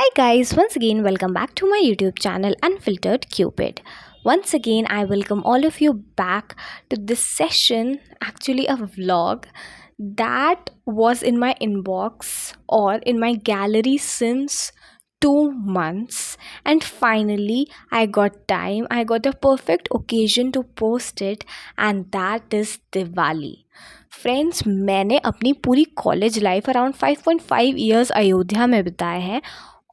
Hi guys, once again welcome back to my YouTube channel Unfiltered Cupid. Once again I welcome all of you back to this session, actually a vlog that was in my inbox or in my gallery since 2 months, and finally I got time, I got a perfect occasion to post it, and that is Diwali. Friends, मैंने अपनी पूरी college life around 5.5 years Ayodhya में बिताए हैं,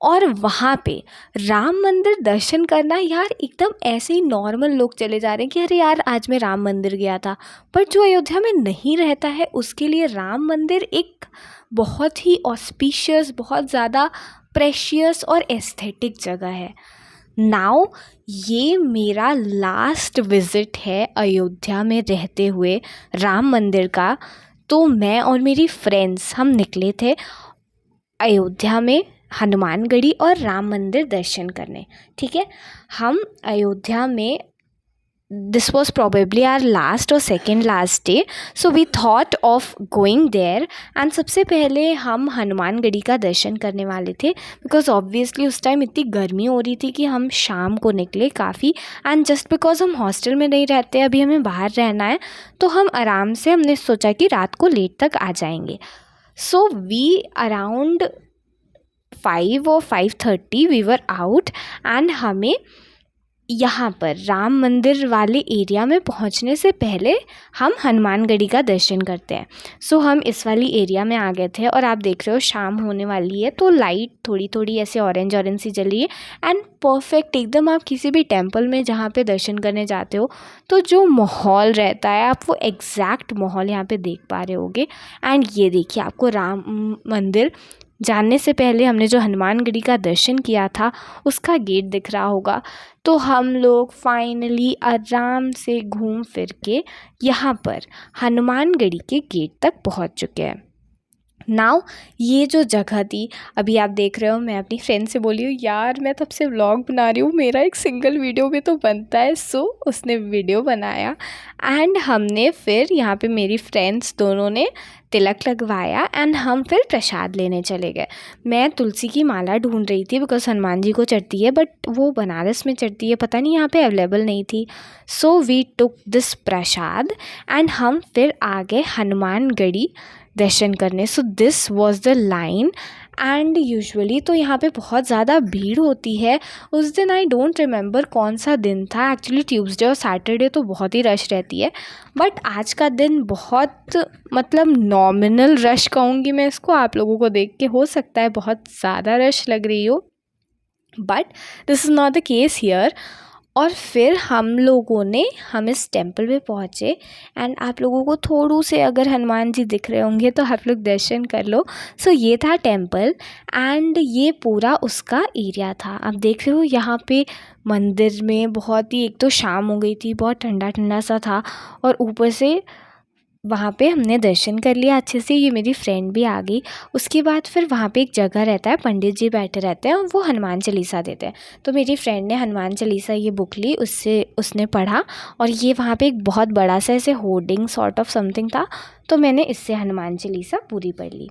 और वहाँ पे राम मंदिर दर्शन करना यार एकदम ऐसे ही नॉर्मल लोग चले जा रहे हैं कि अरे यार आज मैं राम मंदिर गया था, पर जो अयोध्या में नहीं रहता है उसके लिए राम मंदिर एक बहुत ही ऑस्पिशियस, बहुत ज़्यादा प्रेशियस और एस्थेटिक जगह है। नाउ ये मेरा लास्ट विज़िट है अयोध्या में रहते हुए राम मंदिर का। तो मैं और मेरी फ्रेंड्स हम निकले थे अयोध्या में हनुमानगढ़ी और राम मंदिर दर्शन करने। ठीक है, हम अयोध्या में, this was probably our last or second last day, so we thought of going there. And सबसे पहले हम हनुमानगढ़ी का दर्शन करने वाले थे, बिकॉज ऑब्वियसली उस टाइम इतनी गर्मी हो रही थी कि हम शाम को निकले काफ़ी, एंड जस्ट बिकॉज हम हॉस्टल में नहीं रहते, अभी हमें बाहर रहना है, तो हम आराम से, हमने सोचा कि रात को लेट तक आ जाएंगे। सो वी अराउंड 5 और 5:30 वी वर आउट, एंड हमें यहाँ पर राम मंदिर वाले एरिया में पहुँचने से पहले हम हनुमानगढ़ी का दर्शन करते हैं। सो हम इस वाली एरिया में आ गए थे, और आप देख रहे हो शाम होने वाली है, तो लाइट थोड़ी थोड़ी ऐसे ऑरेंज ऑरेंज सी जली है, एंड परफेक्ट एकदम। आप किसी भी टेम्पल में जहाँ पे दर्शन करने जाते हो तो जो माहौल रहता है, आप वो एग्जैक्ट माहौल यहाँ पे देख पा रहे होगे। एंड ये देखिए, आपको राम मंदिर जानने से पहले हमने जो हनुमानगढ़ी का दर्शन किया था उसका गेट दिख रहा होगा। तो हम लोग फाइनली आराम से घूम फिर के यहाँ पर हनुमानगढ़ी के गेट तक पहुँच चुके हैं। नाउ ये जो जगह थी, अभी आप देख रहे हो, मैं अपनी फ्रेंड से बोली हूँ यार मैं तब से व्लॉग बना रही हूँ, मेरा एक सिंगल वीडियो भी तो बनता है। सो उसने वीडियो बनाया, एंड हमने फिर यहाँ पे मेरी फ्रेंड्स दोनों ने तिलक लगवाया, एंड हम फिर प्रसाद लेने चले गए। मैं तुलसी की माला ढूंढ रही थी, बिकॉज हनुमान जी को चढ़ती है, बट वो बनारस में चढ़ती है, पता नहीं यहाँ पे अवेलेबल नहीं थी। So we took this prasad, and हम फिर आ गए हनुमानगढ़ी दर्शन करने। So this was the line, and usually तो यहाँ पे बहुत ज़्यादा भीड़ होती है। उस दिन आई डोंट रिमेंबर कौन सा दिन था, एक्चुअली ट्यूसडे और सैटरडे तो बहुत ही रश रहती है, बट आज का दिन बहुत, मतलब नॉमिनल रश कहूँगी मैं इसको। आप लोगों को देख के हो सकता है बहुत ज़्यादा रश लग रही हो, but this is not the case here. और फिर हम इस टेम्पल में पहुँचे, एंड आप लोगों को थोड़ू से अगर हनुमान जी दिख रहे होंगे तो आप लोग दर्शन कर लो। सो ये था टेम्पल, एंड ये पूरा उसका एरिया था। आप देख रहे हो यहाँ पे मंदिर में बहुत ही, एक तो शाम हो गई थी, बहुत ठंडा ठंडा सा था, और ऊपर से वहाँ पे हमने दर्शन कर लिया अच्छे से। ये मेरी फ्रेंड भी आ गई। उसके बाद फिर वहाँ पे एक जगह रहता है, पंडित जी बैठे रहते हैं और वो हनुमान चालीसा देते हैं। तो मेरी फ्रेंड ने हनुमान चालीसा ये बुक ली, उसने पढ़ा, और ये वहाँ पे एक बहुत बड़ा सा ऐसे होर्डिंग सॉर्ट ऑफ समथिंग था, तो मैंने इससे हनुमान चालीसा पूरी पढ़ ली।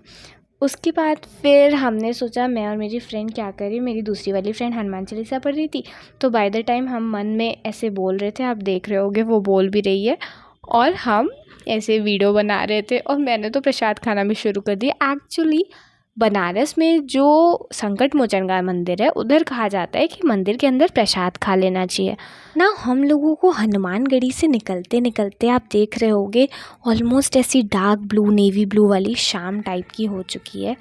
उसके बाद फिर हमने सोचा, मैं और मेरी फ्रेंड क्या करें, मेरी दूसरी वाली फ्रेंड हनुमान चालीसा पढ़ रही थी, तो बाय द टाइम हम मन में ऐसे बोल रहे थे, आप देख रहे होगे वो बोल भी रही है, और हम ऐसे वीडियो बना रहे थे, और मैंने तो प्रसाद खाना भी शुरू कर दिया। एक्चुअली बनारस में जो संकट मोचन का मंदिर है, उधर कहा जाता है कि मंदिर के अंदर प्रसाद खा लेना चाहिए ना। हम लोगों को हनुमानगढ़ी से निकलते निकलते, आप देख रहे होगे, ऑलमोस्ट ऐसी डार्क ब्लू, नेवी ब्लू वाली शाम टाइप की हो चुकी है।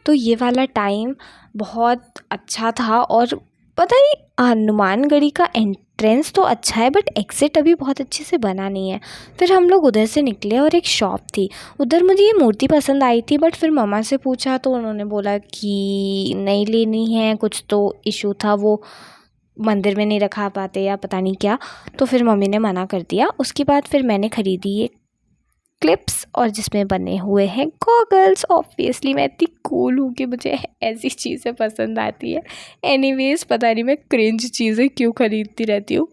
तो ये वाला टाइम बहुत अच्छा था, और पता ही, हनुमानगढ़ी का एंट्रेंस तो अच्छा है, बट एग्ज़िट अभी बहुत अच्छे से बना नहीं है। फिर हम लोग उधर से निकले, और एक शॉप थी उधर, मुझे ये मूर्ति पसंद आई थी, बट फिर मम्मा से पूछा तो उन्होंने बोला कि नहीं लेनी है, कुछ तो इशू था, वो मंदिर में नहीं रखा पाते या पता नहीं क्या, तो फिर मम्मी ने मना कर दिया। उसके बाद फिर मैंने ख़रीदी ये क्लिप्स, और जिसमें बने हुए हैं गॉगल्स। ऑब्वियसली मैं इतनी कूल हूँ कि मुझे ऐसी चीज़ें पसंद आती है। एनीवेज पता नहीं मैं क्रिंज चीज़ें क्यों ख़रीदती रहती हूँ।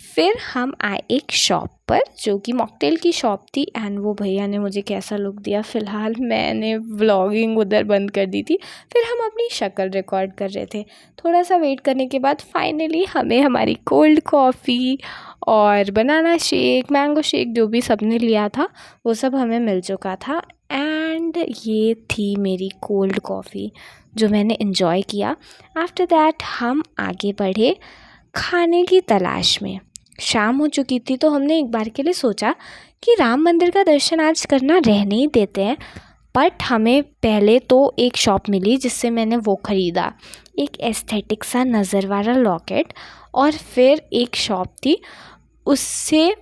फिर हम आए एक शॉप पर जो कि मॉकटेल की शॉप थी एंड वो भैया ने मुझे कैसा लुक दिया, फ़िलहाल मैंने व्लॉगिंग उधर बंद कर दी थी। फिर हम अपनी शक्ल रिकॉर्ड कर रहे थे। थोड़ा सा वेट करने के बाद फाइनली हमें हमारी कोल्ड कॉफ़ी और बनाना शेक, मैंगो शेक जो भी सबने लिया था वो सब हमें मिल चुका था। एंड ये थी मेरी कोल्ड कॉफ़ी जो मैंने इन्जॉय किया। आफ्टर दैट हम आगे बढ़े खाने की तलाश में। शाम हो चुकी थी तो हमने एक बार के लिए सोचा कि राम मंदिर का दर्शन आज करना रहने ही देते हैं। बट हमें पहले तो एक शॉप मिली जिससे मैंने वो ख़रीदा, एक एस्थेटिक सा नज़र वाला लॉकेट। और फिर एक शॉप थी उससे,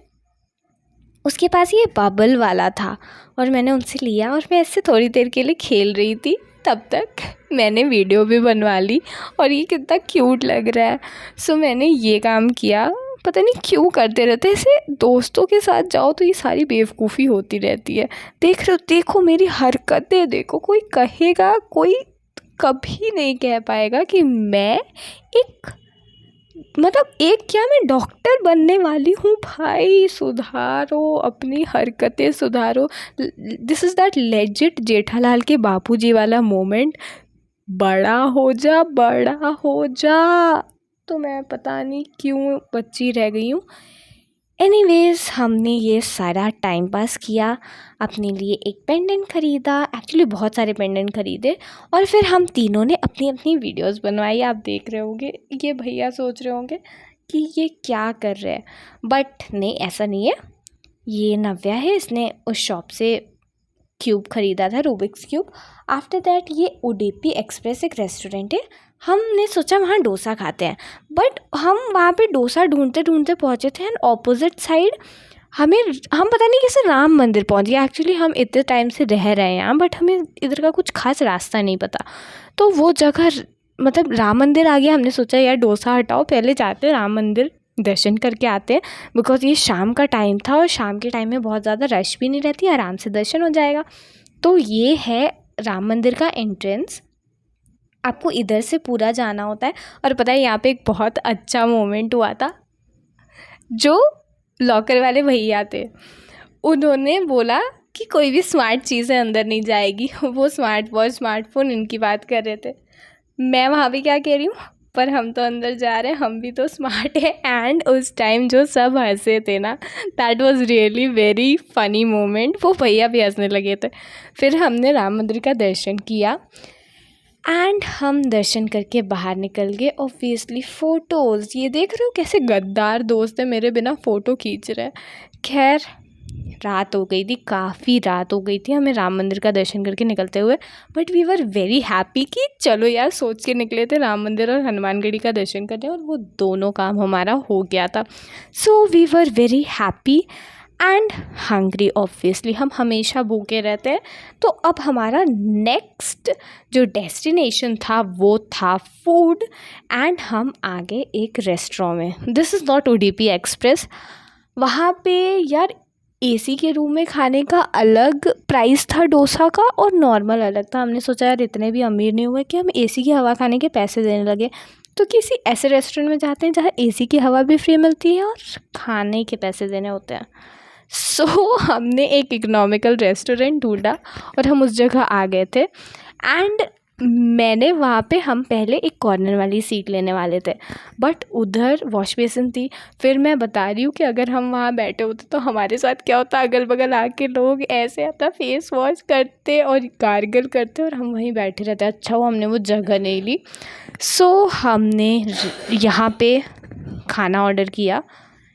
उसके पास ये बबल वाला था और मैंने उनसे लिया और मैं इससे थोड़ी देर के लिए खेल रही थी। तब तक मैंने वीडियो भी बनवा ली और ये कितना क्यूट लग रहा है। सो मैंने ये काम किया। पता नहीं क्यों करते रहते हैं ऐसे, दोस्तों के साथ जाओ तो ये सारी बेवकूफ़ी होती रहती है। देख रहे हो, देखो मेरी हरकतें देखो। कोई कहेगा, कोई कभी नहीं कह पाएगा कि मैं एक, मतलब एक क्या, मैं डॉक्टर बनने वाली हूँ। भाई सुधारो, अपनी हरकतें सुधारो। This is that legit Jethalal के बापूजी वाला मोमेंट, बड़ा हो जा, बड़ा हो जा। तो मैं पता नहीं क्यों बच्ची रह गई हूँ। एनीवेज़ हमने ये सारा टाइम पास किया, अपने लिए एक पेंडेंट ख़रीदा, एक्चुअली बहुत सारे पेंडेंट ख़रीदे और फिर हम तीनों ने अपनी अपनी वीडियोस बनवाई। आप देख रहे होंगे, ये भैया सोच रहे होंगे कि ये क्या कर रहे हैं, बट नहीं, ऐसा नहीं है। ये नव्या है, इसने उस शॉप से क्यूब ख़रीदा था, रूबिक्स क्यूब। आफ्टर दैट ये उडुपी एक्सप्रेस एक रेस्टोरेंट है, हमने सोचा वहाँ डोसा खाते हैं। बट हम वहाँ पे डोसा ढूंढते ढूंढते पहुँचे थे एंड ऑपोजिट साइड हम पता नहीं कैसे राम मंदिर पहुँच गए। एक्चुअली हम इतने टाइम से रह रहे हैं यहाँ, बट हमें इधर का कुछ खास रास्ता नहीं पता। तो वो जगह मतलब राम मंदिर आ गया। हमने सोचा यार डोसा हटाओ, पहले जाते हैं राम मंदिर दर्शन करके आते हैं, बिकॉज़ ये शाम का टाइम था और शाम के टाइम में बहुत ज़्यादा रश भी नहीं रहती, आराम से दर्शन हो जाएगा। तो ये है राम मंदिर का एंट्रेंस, आपको इधर से पूरा जाना होता है। और पता है यहाँ पे एक बहुत अच्छा मोमेंट हुआ था। जो लॉकर वाले भैया थे उन्होंने बोला कि कोई भी स्मार्ट चीज़ें अंदर नहीं जाएगी। वो स्मार्ट वॉच, स्मार्टफोन इनकी बात कर रहे थे। मैं वहाँ पे क्या कह रही हूँ, पर हम तो अंदर जा रहे हैं, हम भी तो स्मार्ट है। एंड उस टाइम जो सब हंसे थे ना, that was really very funny moment. वो भैया भी हंसने लगे थे। फिर हमने राम मंदिर का दर्शन किया एंड हम दर्शन करके बाहर निकल गए। ऑब्वियसली फ़ोटोज़, ये देख रहे हो कैसे गद्दार दोस्त है, मेरे बिना फ़ोटो खींच रहे हैं। खैर रात हो गई थी, काफ़ी रात हो गई थी हमें राम मंदिर का दर्शन करके निकलते हुए। But we were very happy कि चलो यार, सोच के निकले थे राम मंदिर और हनुमानगढ़ी का दर्शन करने, और वो दोनों काम हमारा हो गया था। So we were very happy and hungry. Obviously हम हमेशा भूखे रहते हैं। तो अब हमारा नेक्स्ट जो डेस्टिनेशन था वो था फूड, एंड हम आगे एक रेस्टोरेंट में। This is not Udupi express. वहाँ पे यार एसी के रूम में खाने का अलग प्राइस था डोसा का, और नॉर्मल अलग था। हमने सोचा यार इतने भी अमीर नहीं हुए कि हम एसी की हवा खाने के पैसे देने लगे, तो किसी ऐसे रेस्टोरेंट में जाते हैं जहाँ एसी की हवा भी फ्री मिलती है और खाने के पैसे देने होते हैं। सो हमने एक इकोनॉमिकल रेस्टोरेंट ढूंढा और हम उस जगह आ गए थे। एंड मैंने वहाँ पे, हम पहले एक कॉर्नर वाली सीट लेने वाले थे, बट उधर वॉश बेसिन थी। फिर मैं बता रही हूँ कि अगर हम वहाँ बैठे होते तो हमारे साथ क्या होता, अगल बगल आके लोग ऐसे अपना फेस वॉश करते और गार्गल करते और हम वहीं बैठे रहते। अच्छा हुआ हमने वो जगह नहीं ली। सो हमने यहाँ पे खाना ऑर्डर किया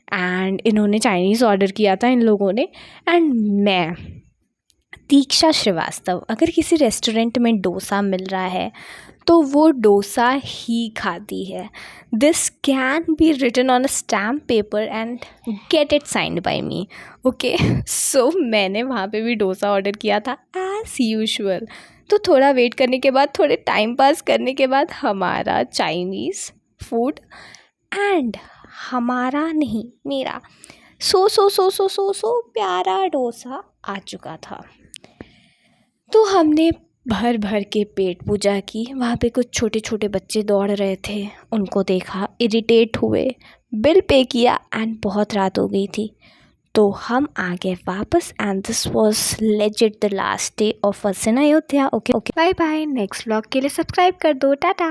एंड इन्होंने चाइनीज़ ऑर्डर किया था इन लोगों ने। एंड मैं दीक्षा श्रीवास्तव, अगर किसी रेस्टोरेंट में डोसा मिल रहा है तो वो डोसा ही खाती है। This can be written on a stamp paper and get it signed by me, okay. So मैंने वहाँ पे भी डोसा ऑर्डर किया था एज़ यूजुअल। तो थोड़ा वेट करने के बाद, थोड़े टाइम पास करने के बाद हमारा चाइनीज़ फूड एंड हमारा नहीं, मेरा सो प्यारा डोसा आ चुका था। तो हमने भर भर के पेट पूजा की। वहाँ पे कुछ छोटे छोटे बच्चे दौड़ रहे थे, उनको देखा, इरिटेट हुए। बिल पे किया एंड बहुत रात हो गई थी, तो हम आ गए वापस and this was legit the last day of us in Ayodhya. Okay okay, bye bye. Next vlog के लिए सब्सक्राइब कर दो, टाटा।